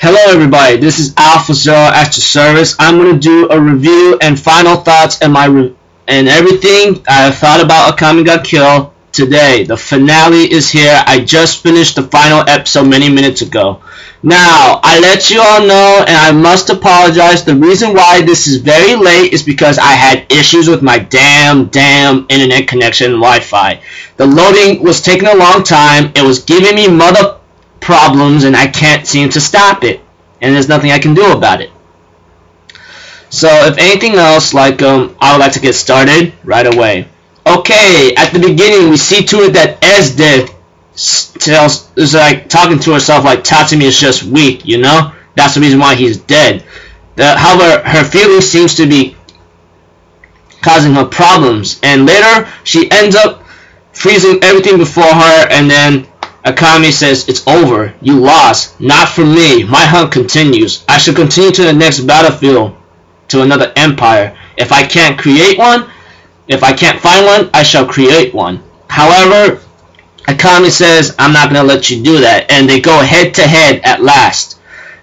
Hello everybody, this is Alpha Zero at your service. I'm going to do a review and final thoughts and and everything I thought about Akame ga Kill today. The finale is here. I just finished the final episode many minutes ago. Now, I let you all know and I must apologize. The reason why this is very late is because I had issues with my damn internet connection and Wi-Fi. The loading was taking a long time. It was giving me mother problems and I can't seem to stop it, and there's nothing I can do about it. So if anything else, I would like to get started right away. Okay, at the beginning we see to it that Esdeath is like talking to herself like Tatsumi is just weak, you know? That's the reason why he's dead. However, her feelings seems to be causing her problems, and later she ends up freezing everything before her, and then Akame says, "It's over. You lost. Not for me. My hunt continues. I shall continue to the next battlefield, to another empire. If I can't create one, if I can't find one, I shall create one." However, Akame says, "I'm not going to let you do that," and they go head to head at last.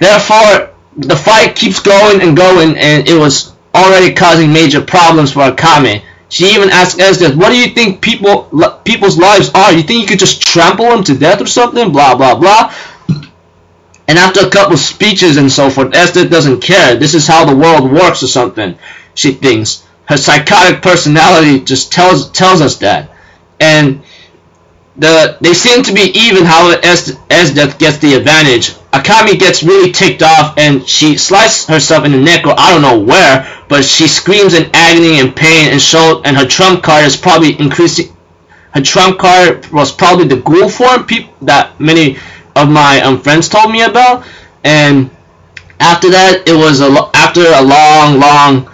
Therefore, the fight keeps going and going, and it was already causing major problems for Akame. She even asked Esdeath, "What do you think people's lives are? You think you could just trample them to death or something? Blah, blah, blah." And after a couple speeches and so forth, Esdeath doesn't care. This is how the world works or something, she thinks. Her psychotic personality just tells us that. And they seem to be even how Esdeath gets the advantage. Akame gets really ticked off and she slices herself in the neck, or I don't know where, but she screams in agony and pain, and her trump card is probably increasing. Her trump card was probably the ghoul form that many of my friends told me about. And after that, it was after a long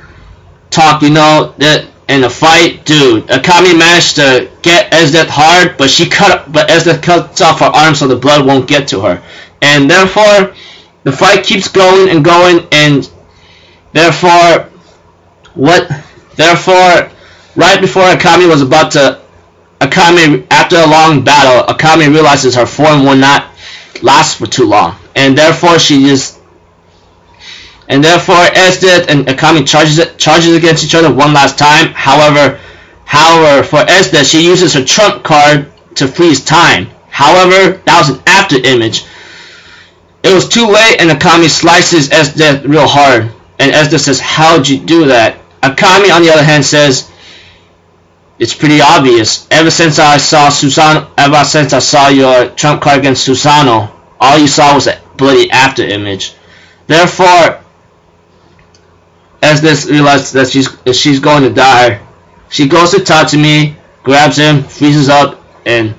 talk, you know, that in a fight, dude, Akame managed to get Esdeath hard, but Esdeath cuts off her arm so the blood won't get to her. And therefore, the fight keeps going and going, and therefore, right before Akame was about to, after a long battle, Akame realizes her form will not last for too long, and therefore Esdeath and Akame charges against each other one last time. However, for Esdeath, she uses her trump card to freeze time. However, that was an after image. It was too late, and Akame slices Esdeath real hard. And Esdeath says, "How'd you do that?" Akame, on the other hand, says, "It's pretty obvious. Ever since I saw your trump card against Susanoo, all you saw was a bloody after image." Therefore, Esdeath realizes that she's going to die. She goes to Tatsumi, grabs him, freezes up, and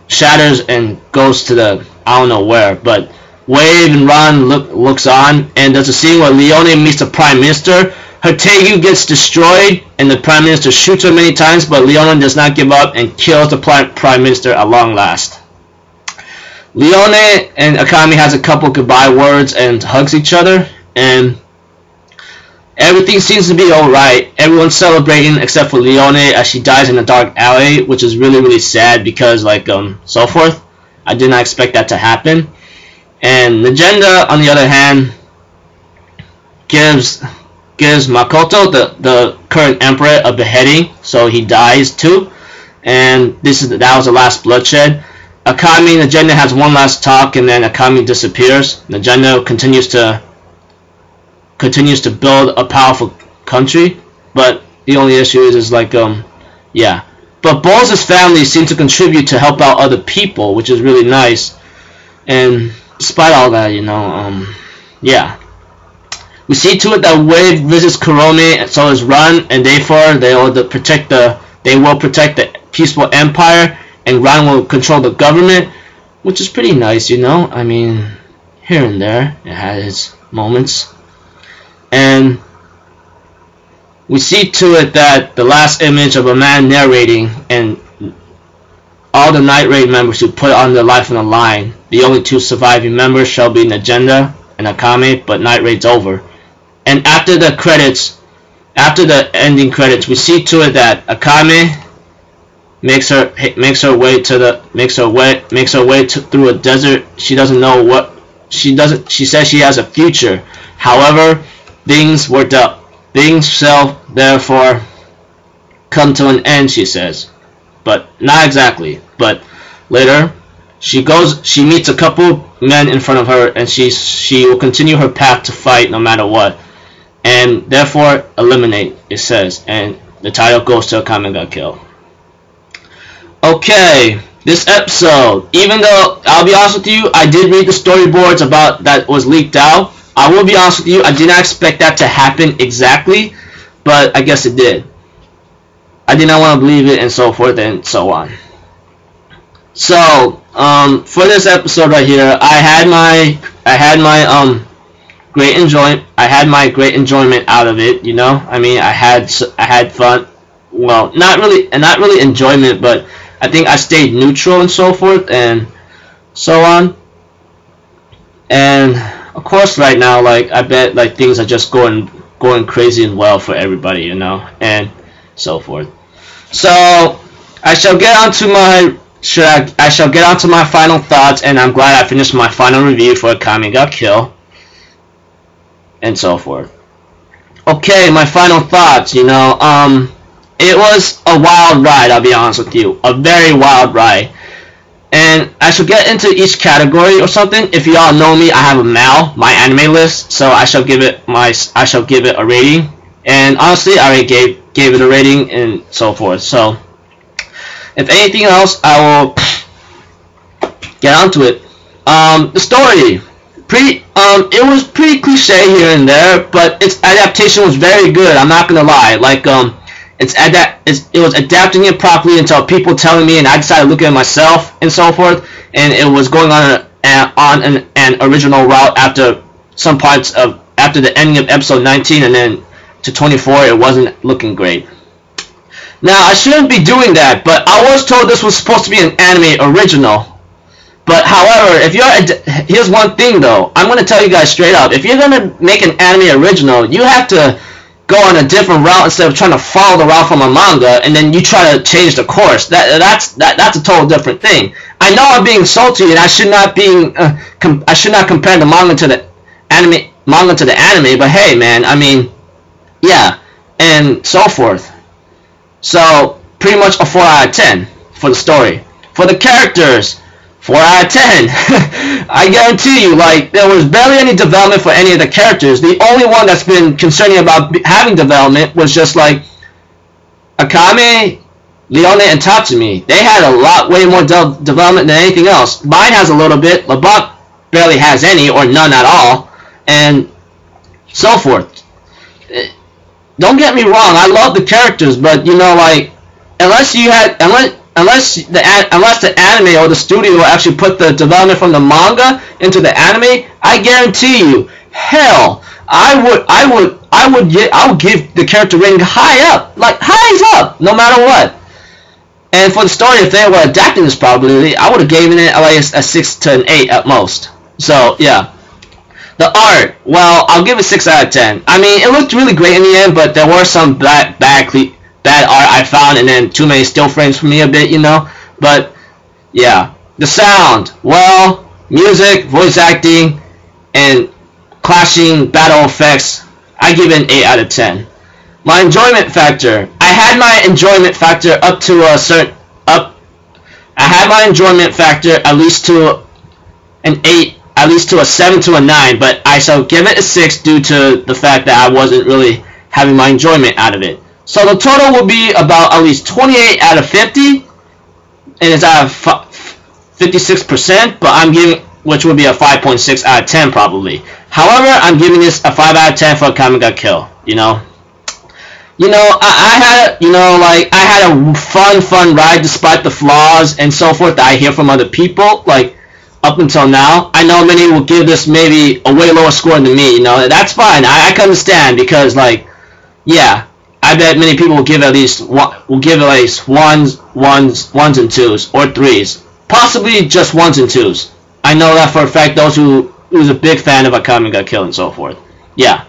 shatters and goes to the I don't know where, but Wave and Ron looks on, and there's a scene where Leone meets the Prime Minister. Her Teigu gets destroyed, and the Prime Minister shoots her many times, but Leone does not give up and kills the Prime Minister at long last. Leone and Akame has a couple goodbye words and hugs each other, and everything seems to be alright. Everyone's celebrating except for Leone as she dies in a dark alley, which is really sad because so forth. I did not expect that to happen. And Legenda, on the other hand, gives Makoto, the current emperor, a beheading, so he dies too. And that was the last bloodshed. Akame and Legenda has one last talk, and then Akame disappears. Legenda continues to build a powerful country, but the only issue is yeah. But Bowles' family seems to contribute to help out other people, which is really nice. And despite all that, you know, yeah. We see to it that Wave visits Kurome, and so is Run, and therefore they will protect the peaceful empire, and Run will control the government, which is pretty nice, you know. I mean, here and there, it has its moments. And we see to it that the last image of a man narrating, and all the Night Raid members who put on their life on the line. The only two surviving members shall be Legenda and Akame, but Night Raid's over. And after the ending credits, we see to it that Akame makes her way through a desert. She doesn't know She says she has a future. However, things shall therefore come to an end, she says. But not exactly. But later, she meets a couple men in front of her, and she will continue her path to fight no matter what. And therefore, eliminate, it says. And the title goes to Akame ga Kill. Okay, this episode, even though, I'll be honest with you, I did read the storyboards about that was leaked out. I will be honest with you, I did not expect that to happen exactly, but I guess it did. I did not want to believe it, and so forth and so on. So, for this episode right here, I had my great enjoyment out of it, you know. I mean, I had fun. Well, not really enjoyment, but I think I stayed neutral and so forth and so on. And of course, right now, like, I bet like things are just going crazy and well for everybody, you know, and so forth. So I shall get onto my final thoughts, and I'm glad I finished my final review for Akame ga Kill and so forth. Okay, my final thoughts, you know, it was a wild ride, I'll be honest with you. A very wild ride. And I shall get into each category or something. If y'all know me, I have a MAL, my anime list, so I shall give it a rating. And honestly, I already gave it a rating and so forth. So if anything else, I will get onto it. The story, it was pretty cliche here and there, but its adaptation was very good. I'm not gonna lie. Like, it was adapting it properly until people telling me, and I decided to look at it myself and so forth. And it was going on an original route after the ending of episode 19, and then to 24, it wasn't looking great. Now, I shouldn't be doing that, but I was told this was supposed to be an anime original. But however, here's one thing though, I'm going to tell you guys straight up, if you're going to make an anime original, you have to go on a different route instead of trying to follow the route from a manga, and then you try to change the course. That's a total different thing. I know I'm being salty, and I should not compare the manga to the anime, but hey man, I mean, yeah, and so forth. So, pretty much a 4 out of 10 for the story. For the characters, 4 out of 10. I guarantee you, like, there was barely any development for any of the characters. The only one that's been concerning about having development was just, like, Akame, Leone, and Tatsumi. They had way more development than anything else. Mine has a little bit. Leblanc barely has any, or none at all, and so forth. Don't get me wrong, I love the characters, but, you know, like, unless the anime or the studio actually put the development from the manga into the anime, I guarantee you, hell, I would give the character rating high up, like highs up, no matter what. And for the story, if they were adapting this properly, I would have given it like a 6 to an 8 at most. So yeah. The art, well, I'll give it 6 out of 10. I mean, it looked really great in the end, but there were some bad art I found, and then too many still frames for me a bit, you know. But yeah, the sound, well, music, voice acting, and clashing battle effects, I give it an 8 out of 10. My enjoyment factor, I had my enjoyment factor up to a certain I had my enjoyment factor at least to an 8. At least to a 7 to a 9, but I shall give it a 6 due to the fact that I wasn't really having my enjoyment out of it. So the total will be about at least 28 out of 50, and it's out of 56%, but I'm giving, which would be a 5.6 out of 10 probably. However, I'm giving this a 5 out of 10 for Akame ga Kill, you know. You know, I had a fun ride despite the flaws and so forth that I hear from other people, like, up until now. I know many will give this maybe a way lower score than me, you know. That's fine. I can understand, because, like, yeah, I bet many people will give at least ones and twos, or threes, possibly just ones and twos. I know that for a fact. Those who's a big fan of Akame ga Kill and so forth. Yeah.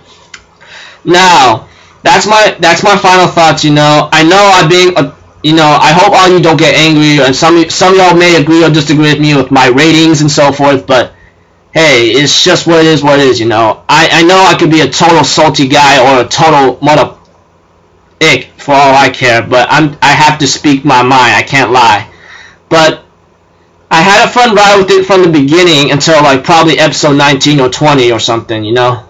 Now, that's my final thoughts. You know, I know I'm being you know, I hope all you don't get angry, and some of y'all may agree or disagree with me with my ratings and so forth, but hey, it's just what it is, you know. I know I could be a total salty guy or a total mother ick for all I care, but I have to speak my mind. I can't lie. But I had a fun ride with it from the beginning until like probably episode 19 or 20 or something, you know.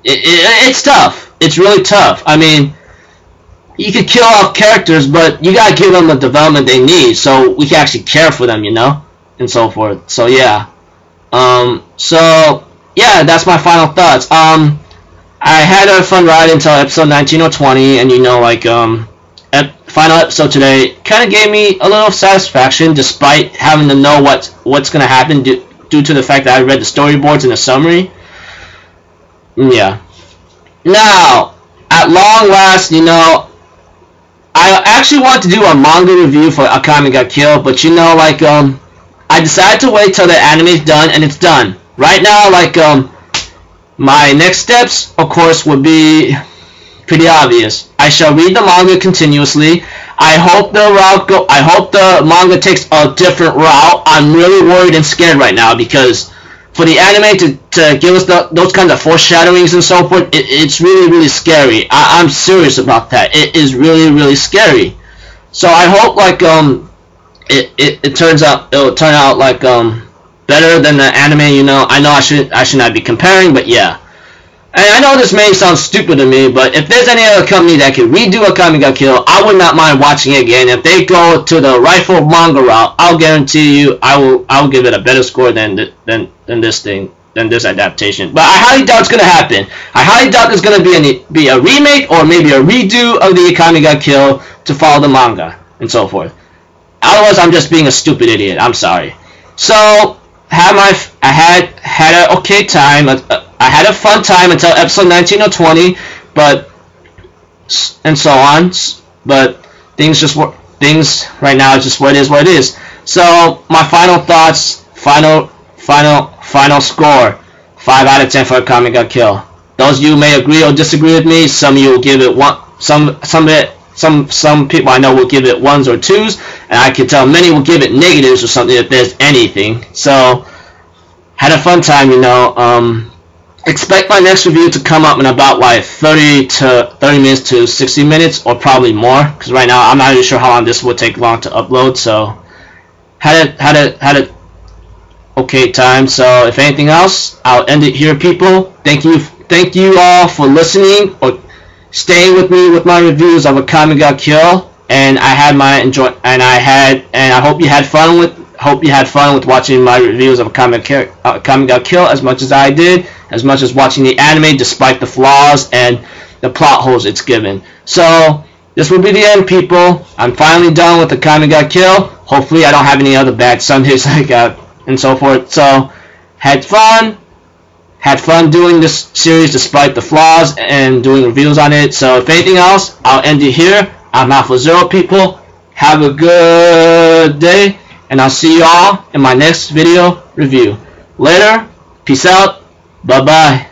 It's tough. It's really tough. I mean, you could kill off characters, but you gotta give them the development they need so we can actually care for them, you know, and so forth. So yeah. So yeah, that's my final thoughts. I had a fun ride until episode 19 or 20, and you know, like final episode today kind of gave me a little satisfaction, despite having to know what's gonna happen due to the fact that I read the storyboards and the summary. Yeah. Now, at long last, you know, I actually want to do a manga review for Akame ga Kill, but you know, like I decided to wait till the anime's done, and it's done. Right now, like my next steps, of course, would be pretty obvious. I shall read the manga continuously. I hope the manga takes a different route. I'm really worried and scared right now because for the anime to give us those kinds of foreshadowings and so forth, it's really, really scary. I'm serious about that. It is really, really scary. So I hope like it'll turn out like better than the anime, you know. I know I should not be comparing, but yeah. And I know this may sound stupid to me, but if there's any other company that could redo Akame ga Kill, I would not mind watching it again. If they go to the rifle manga route, I'll guarantee you I will give it a better score than this adaptation. But I highly doubt it's gonna happen. I highly doubt there's gonna be a remake or maybe a redo of the Akame ga Kill to follow the manga and so forth. Otherwise, I'm just being a stupid idiot. I'm sorry. So I had an okay time. I had a fun time until episode 19 or 20, but and so on. But things right now is just what it is. So my final thoughts, final score, 5 out of 10 for Akame ga Kill. Those of you may agree or disagree with me. Some of you will give it one. Some people I know will give it 1s or 2s, and I can tell many will give it negatives or something if there's anything. So had a fun time, you know. Expect my next review to come up in about like 30 minutes to 60 minutes, or probably more, because right now I'm not even sure how long this will take long to upload. So had a okay time. So if anything else, I'll end it here, people. Thank you all for listening or staying with me with my reviews of Akame ga Kill, and I hope you had fun with watching my reviews of Akame ga Kill as much as I did, as much as watching the anime, despite the flaws and the plot holes it's given. So this will be the end, people. I'm finally done with Akame ga Kill. Hopefully I don't have any other bad Sundays like and so forth. So had fun doing this series despite the flaws and doing reviews on it. So if anything else, I'll end it here. I'm AlphaZero, people. Have a good day, and I'll see you all in my next video review. Later. Peace out. Bye-bye.